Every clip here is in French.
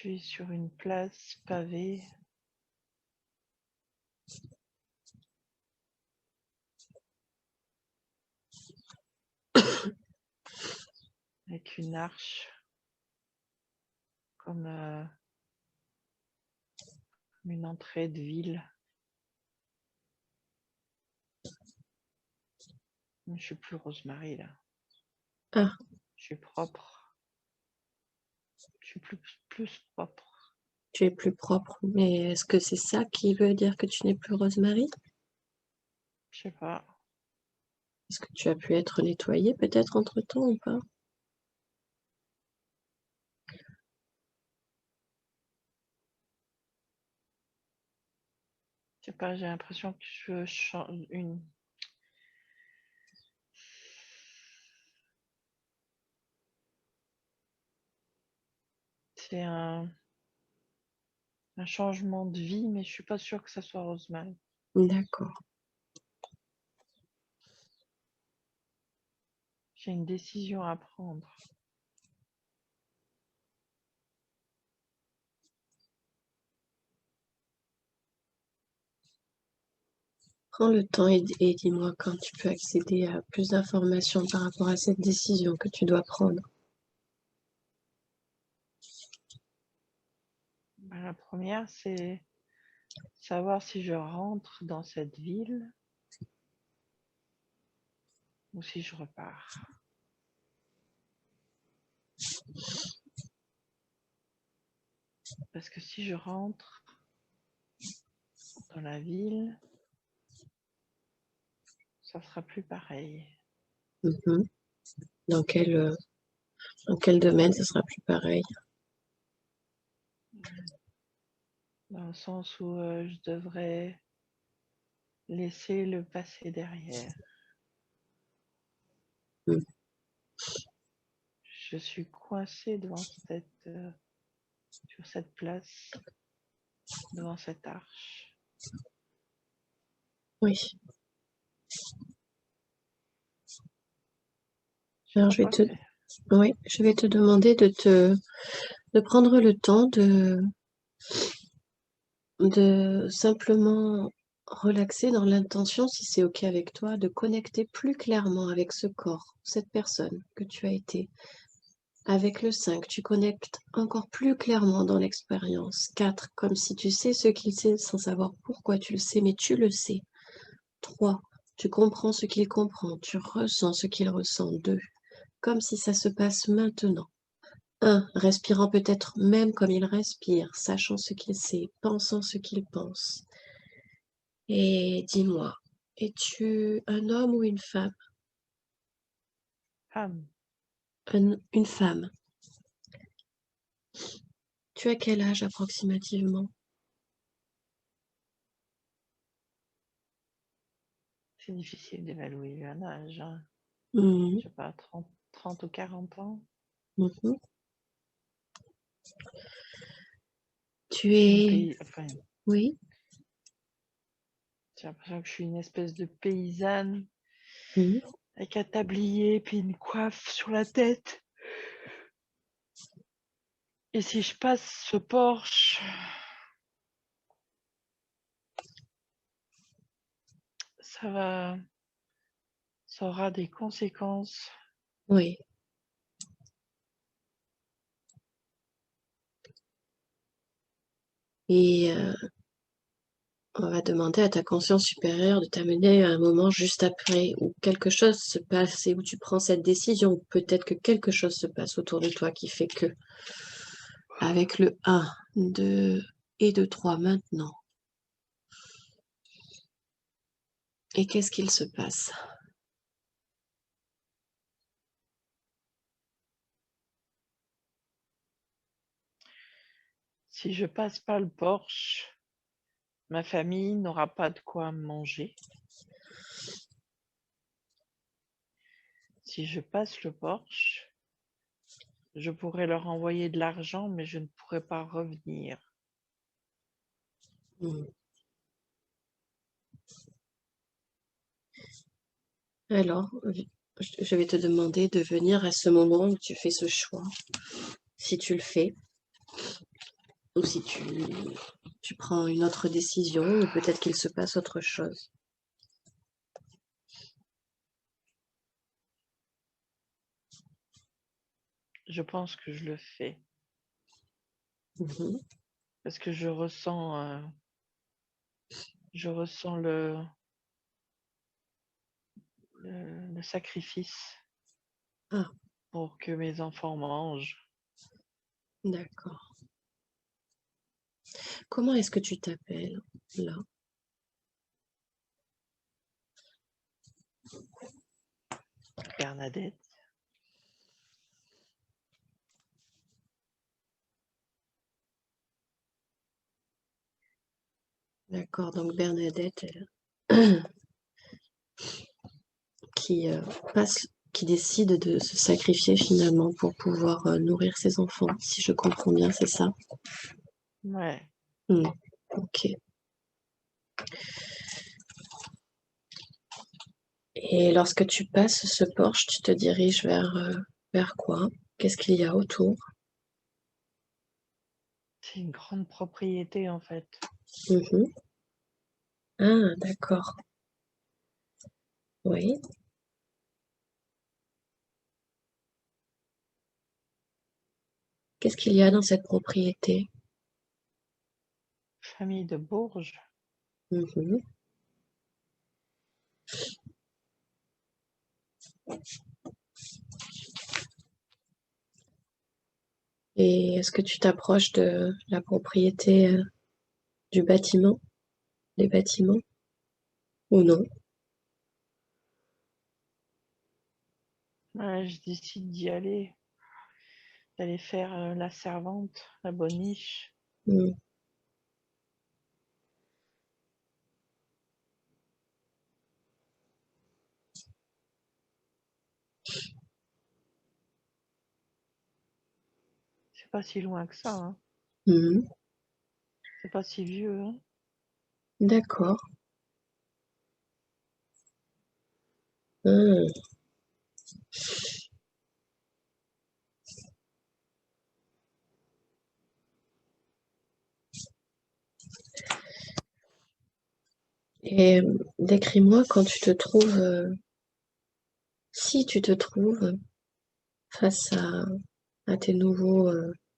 suis sur une place pavée. Avec une arche comme une entrée de ville. Je ne suis plus Rosemary là. Ah. Je suis propre. Je suis plus propre. Tu es plus propre, mais est-ce que c'est ça qui veut dire que tu n'es plus Rosemary? Je sais pas. Est-ce que tu as pu être nettoyée peut-être entre-temps ou pas? Je sais pas, j'ai l'impression que je change une. C'est un changement de vie, mais je suis pas sûre que ça soit Rosemary. D'accord. J'ai une décision à prendre. Prends le temps et dis-moi quand tu peux accéder à plus d'informations par rapport à cette décision que tu dois prendre. La première, c'est savoir si je rentre dans cette ville ou si je repars. Parce que si je rentre dans la ville, ça sera plus pareil. Mhm. Dans quel domaine ce sera plus pareil? Dans le sens où je devrais laisser le passé derrière. Mhm. Je suis coincée sur cette place, devant cette arche. Oui. Je sais Alors pas quoi faire. oui, je vais te demander de prendre le temps de simplement relaxer dans l'intention, si c'est OK avec toi, de connecter plus clairement avec ce corps, cette personne que tu as été. Avec le 5, tu connectes encore plus clairement dans l'expérience. 4, comme si tu sais ce qu'il sait sans savoir pourquoi tu le sais, mais tu le sais. 3, tu comprends ce qu'il comprend, tu ressens ce qu'il ressent. 2, comme si ça se passe maintenant. 1, respirant peut-être même comme il respire, sachant ce qu'il sait, pensant ce qu'il pense. Et dis-moi, es-tu un homme ou une femme? Femme, Une femme. Tu as quel âge approximativement? c'est difficile d'évaluer un âge. Hein. Mhm. Je sais pas, 30 ou 40 ans. Mhm. Tu Je suis une es... Oui. j'ai l'impression que je suis une espèce de paysanne Mhm. avec un tablier puis une coiffe sur la tête. Et si je passe ce Porsche, ça aura des conséquences. Oui. Et on va demander à ta conscience supérieure de t'amener à un moment juste après où quelque chose se passe et où tu prends cette décision. Peut-être que quelque chose se passe autour de toi qui fait que, avec le 1, 2 et 2, 3 maintenant. Et qu'est-ce qu'il se passe? Si je passe pas le Porsche, ma famille n'aura pas de quoi manger. Si je passe le Porsche, je pourrais leur envoyer de l'argent, mais je ne pourrais pas revenir. Hmm. Alors, je vais te demander de venir à ce moment où tu fais ce choix, si tu le fais, ou si tu prends une autre décision, ou peut-être qu'il se passe autre chose. Je pense que je le fais Mhm. parce que je ressens le sacrifice Ah, pour que mes enfants mangent. d'accord. Comment est-ce que tu t'appelles là? Bernadette, D'accord, donc Bernadette, elle, qui qui décide de se sacrifier finalement pour pouvoir nourrir ses enfants, si je comprends bien, c'est ça? ouais. Ok. Et lorsque tu passes ce porche, tu te diriges vers quoi? Qu'est-ce qu'il y a autour? C'est une grande propriété en fait. Mhm. Ah, d'accord. Oui. Qu'est-ce qu'il y a dans cette propriété? Famille de Bourges. Mhm. Et est-ce que tu t'approches de la propriété du bâtiment, des bâtiments, ou non? Ouais, je décide d'y aller, d'aller faire la servante, la boniche. Hmm. C'est pas si loin que ça, hein. Mhm. C'est pas si vieux, hein. D'accord. Hmm. Et décris-moi quand tu te trouves, si tu te trouves face à tes nouveaux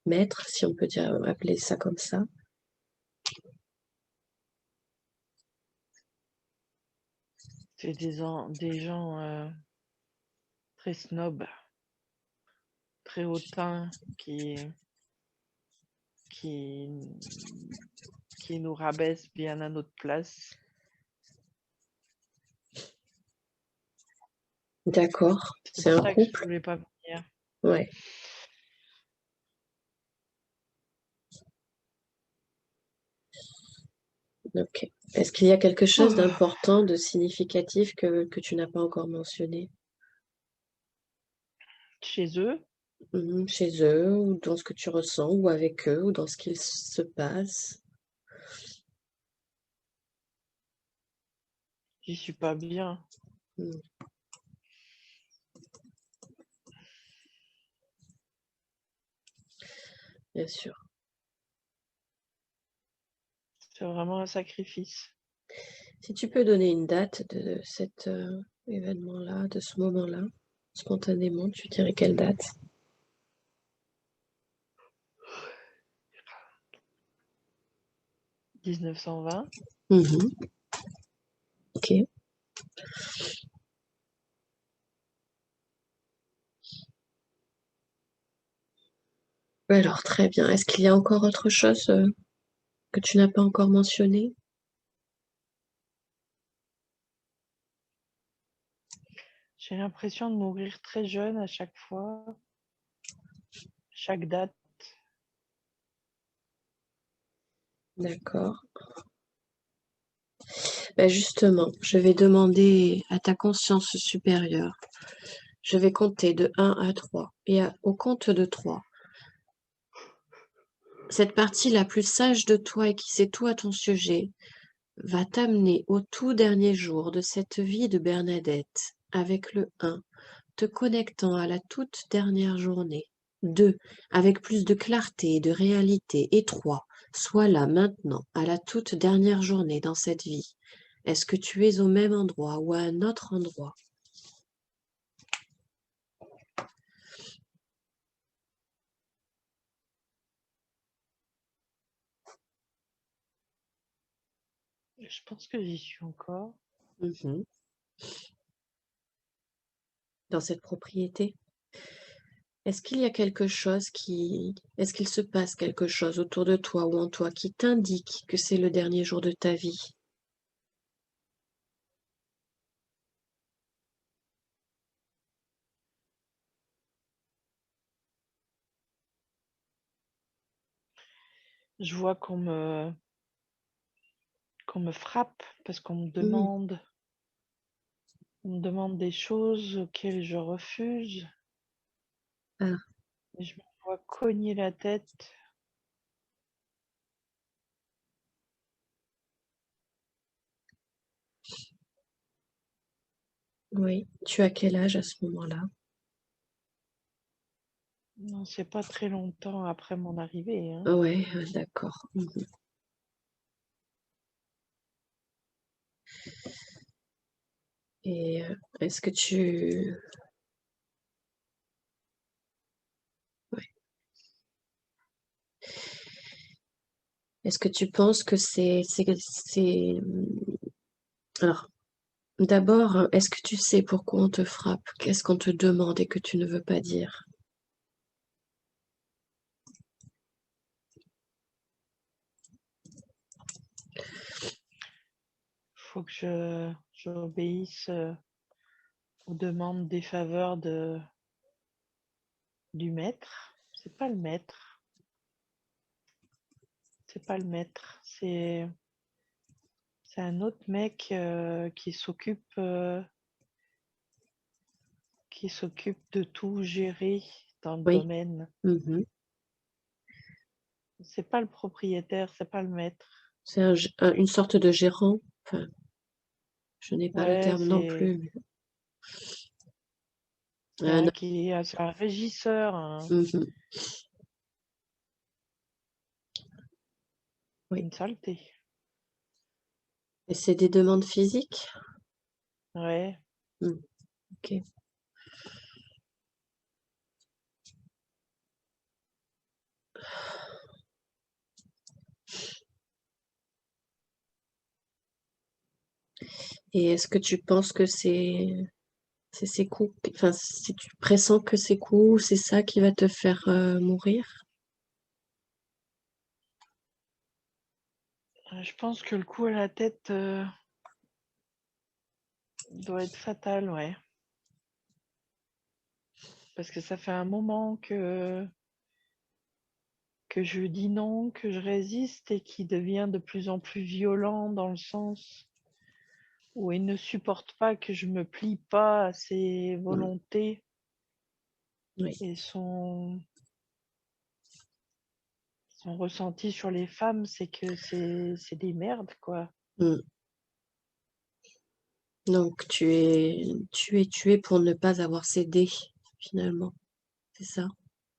maîtres, si on peut dire, appeler ça comme ça. C'est des gens très snobs, très hautains qui, qui nous rabaissent bien à notre place. D'accord. C'est C'est pour un ça que je couple? voulais pas venir. Ouais. Ok. Est-ce qu'il y a quelque chose d'important, de significatif que tu n'as pas encore mentionné? Chez eux, Chez eux, ou dans ce que tu ressens, ou avec eux, ou dans ce qu'il se passe? j'y suis pas bien. Hmm, bien sûr. C'est vraiment un sacrifice. Si tu peux donner une date de cet événement-là, de ce moment-là, spontanément, tu dirais quelle date? 1920. Mhm. Ok. Alors, très bien. Est-ce qu'il y a encore autre chose que tu n'as pas encore mentionné? J'ai l'impression de mourir très jeune à chaque fois, chaque date. D'accord. Ben justement, je vais demander à ta conscience supérieure. Je vais compter de 1 à 3. Et au compte de 3, cette partie la plus sage de toi et qui sait tout à ton sujet va t'amener au tout dernier jour de cette vie de Bernadette avec le 1, te connectant à la toute dernière journée 2, avec plus de clarté et de réalité. Et 3, sois là maintenant, à la toute dernière journée dans cette vie. Est-ce que tu es au même endroit ou à un autre endroit? Je pense que j'y suis encore. Mhm. Dans cette propriété? Est-ce qu'il y a quelque chose Est-ce qu'il se passe quelque chose autour de toi ou en toi qui t'indique que c'est le dernier jour de ta vie? Je vois qu'on me frappe parce Mhm. on me demande des choses auxquelles je refuse. Ah, Et je me vois cogner la tête. oui. Tu as quel âge à ce moment-là? Non, c'est pas très longtemps après mon arrivée, hein. Ouais, d'accord. Mhm. Et est-ce que tu... ouais. Est-ce que tu penses que Alors, d'abord, est-ce que tu sais pourquoi on te frappe? Qu'est-ce qu'on te demande et que tu ne veux pas dire? Faut que j'obéisse aux demandes des faveurs du maître. C'est pas le maître. C'est pas le maître. C'est un autre mec qui s'occupe de tout gérer dans le Oui. domaine. Mhm. C'est pas le propriétaire, c'est pas le maître. C'est une sorte de gérant. Enfin, je n'ai pas le Ouais, terme non plus. c'est Un- c'est un régisseur, Mhm. Oui. une saleté. Et c'est des demandes physiques? Ouais. Mm, ok. Et est-ce que tu penses que c'est ces coups, enfin, si tu pressens que ces coups, c'est ça qui va te faire mourir? Je pense que le coup à la tête doit être fatal, ouais. Parce que ça fait un moment que je dis non, que je résiste et qui devient de plus en plus violent dans le sens où il ne supporte pas que je me plie pas à ses Mm, volontés oui. et son ressenti sur les femmes, c'est que c'est des merdes, quoi. Mm. Donc tu es tué pour ne pas avoir cédé, finalement. C'est ça,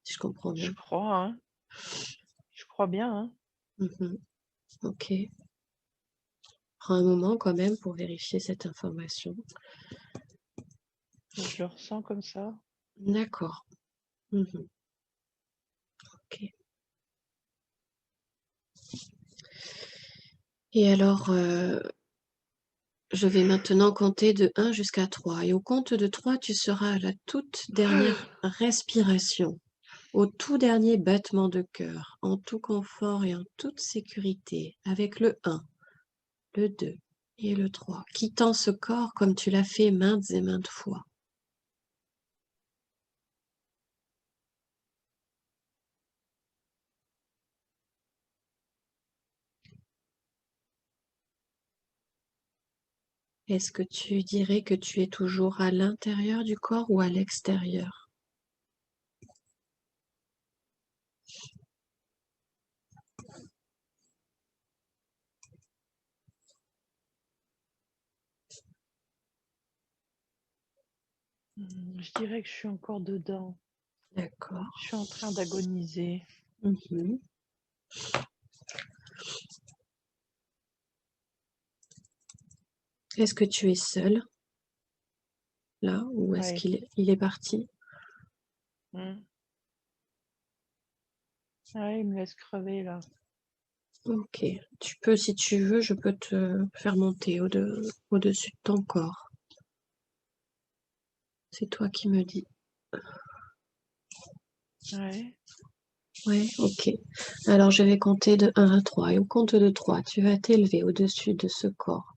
si je comprends Je bien. crois, hein. Je crois bien, hein. Mhm. Ok. Prends un moment quand même pour vérifier cette information. Je le ressens comme ça. D'accord. Mhm. Ok. Et alors, je vais maintenant compter de 1 jusqu'à 3. Et au compte de 3, tu seras à la toute dernière respiration, au tout dernier battement de cœur, en tout confort et en toute sécurité, avec le 1, le 2 et le 3, quittant ce corps comme tu l'as fait maintes et maintes fois. Est-ce que tu dirais que tu es toujours à l'intérieur du corps ou à l'extérieur? Je dirais que je suis encore dedans. D'accord. Je suis en train d'agoniser. Mhm. Est-ce que tu es seul là ou est-ce Ouais. qu'il est parti? Mm. Ouais, il me laisse crever là. Ok. Tu peux, si tu veux, je peux te faire monter au-dessus de ton corps. C'est toi qui me dis. Ouais. Ouais, ok. Alors je vais compter de 1 à 3 et au compte de 3, tu vas t'élever au-dessus de ce corps,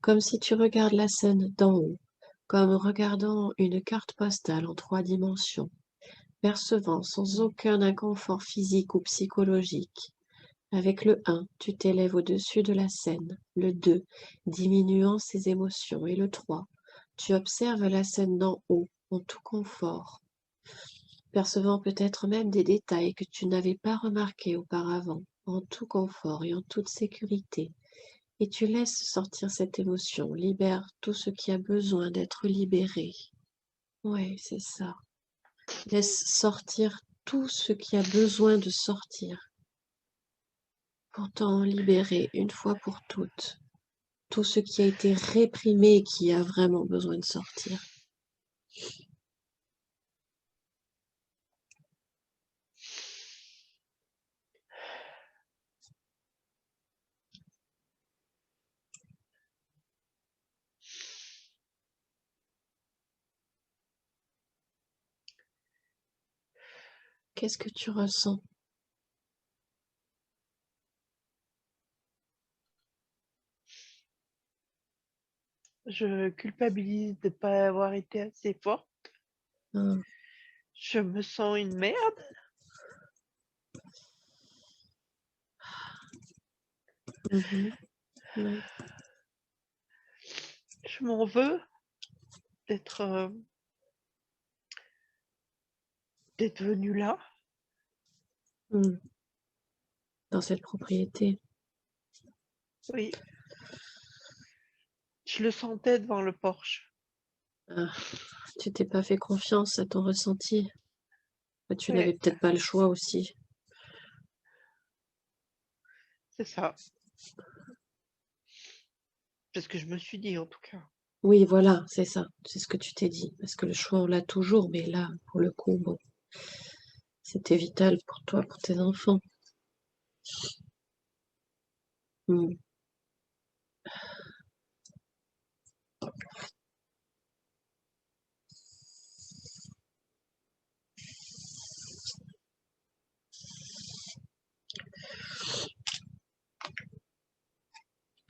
comme si tu regardes la scène d'en haut, comme regardant une carte postale en 3 dimensions, percevant sans Mm. aucun inconfort physique ou psychologique. Avec le 1, tu t'élèves au-dessus de la scène, le 2, diminuant ses émotions, et le 3, tu observes la scène d'en haut en tout confort, percevant peut-être même des détails que tu n'avais pas remarqués auparavant, en tout confort et en toute sécurité. Et tu laisses sortir cette émotion, libère tout ce qui a besoin d'être libéré. Ouais, c'est ça. Laisse sortir tout ce qui a besoin de sortir, pour t'en libérer une fois pour toutes. Tout ce qui a été réprimé et qui a vraiment besoin de sortir. Qu'est-ce que tu ressens? Je culpabilise de ne pas avoir été assez forte. Hein. Je me sens une merde. Mhm. Oui. Je m'en veux d'être venue là. Mm. Dans cette propriété. Oui, je le sentais devant le porche. Ah, tu t'es pas fait confiance à ton ressenti. Tu n'avais Oui, peut-être pas le choix aussi. c'est ça. C'est ce que je me suis dit en tout cas. Oui, voilà, c'est ça. C'est ce que tu t'es dit. Parce que le choix, on l'a toujours, mais là, pour le coup, bon, c'était vital pour toi, pour tes enfants. Mm.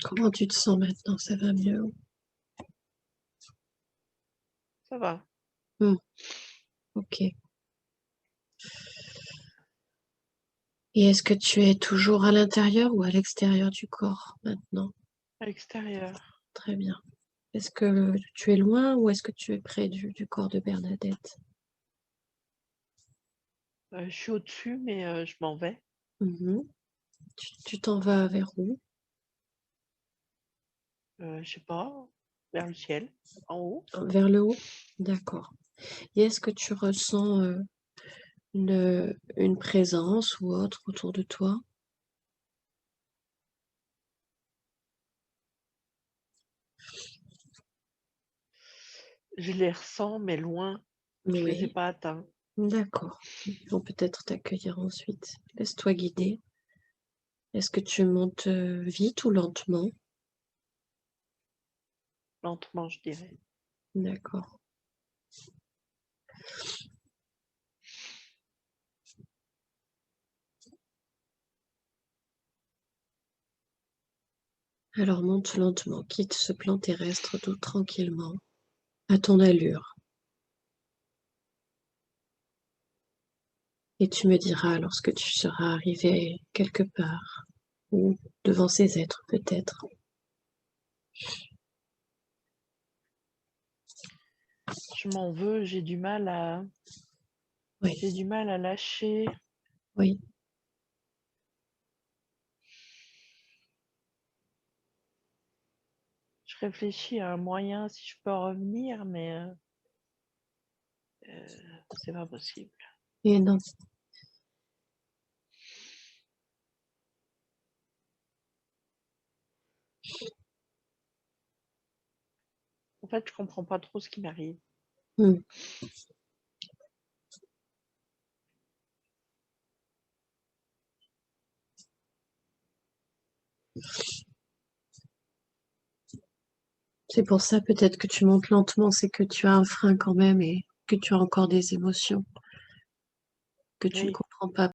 Comment tu te sens maintenant? Ça va mieux? Ça va. Mm. Ok. Et est-ce que tu es toujours à l'intérieur ou à l'extérieur du corps maintenant? À l'extérieur. Très bien. Est-ce que tu es loin ou est-ce que tu es près du corps de Bernadette? Je suis au-dessus, mais je m'en vais. Mhm. Tu t'en vas vers où? Je sais pas, vers le ciel, en haut. Vers le haut? D'accord. Et est-ce que tu ressens une présence ou autre autour de toi? Je les ressens, mais loin. Je les ai Oui, pas atteints. d'accord. Ils vont peut-être t'accueillir ensuite. Laisse-toi guider. Est-ce que tu montes vite ou lentement? Lentement, je dirais. D'accord. Alors monte lentement, quitte ce plan terrestre tout tranquillement, à ton allure. Et tu me diras lorsque tu seras arrivé quelque part, ou devant ces êtres peut-être. Je m'en veux, Oui, j'ai du mal à lâcher. oui. Je réfléchis à un moyen si je peux en revenir, mais c'est pas possible. Et non. En fait, je comprends pas trop ce qui m'arrive. Hmm. C'est pour ça peut-être que tu montes lentement, c'est que tu as un frein quand même et que tu as encore des émotions que tu ne Oui. comprends pas.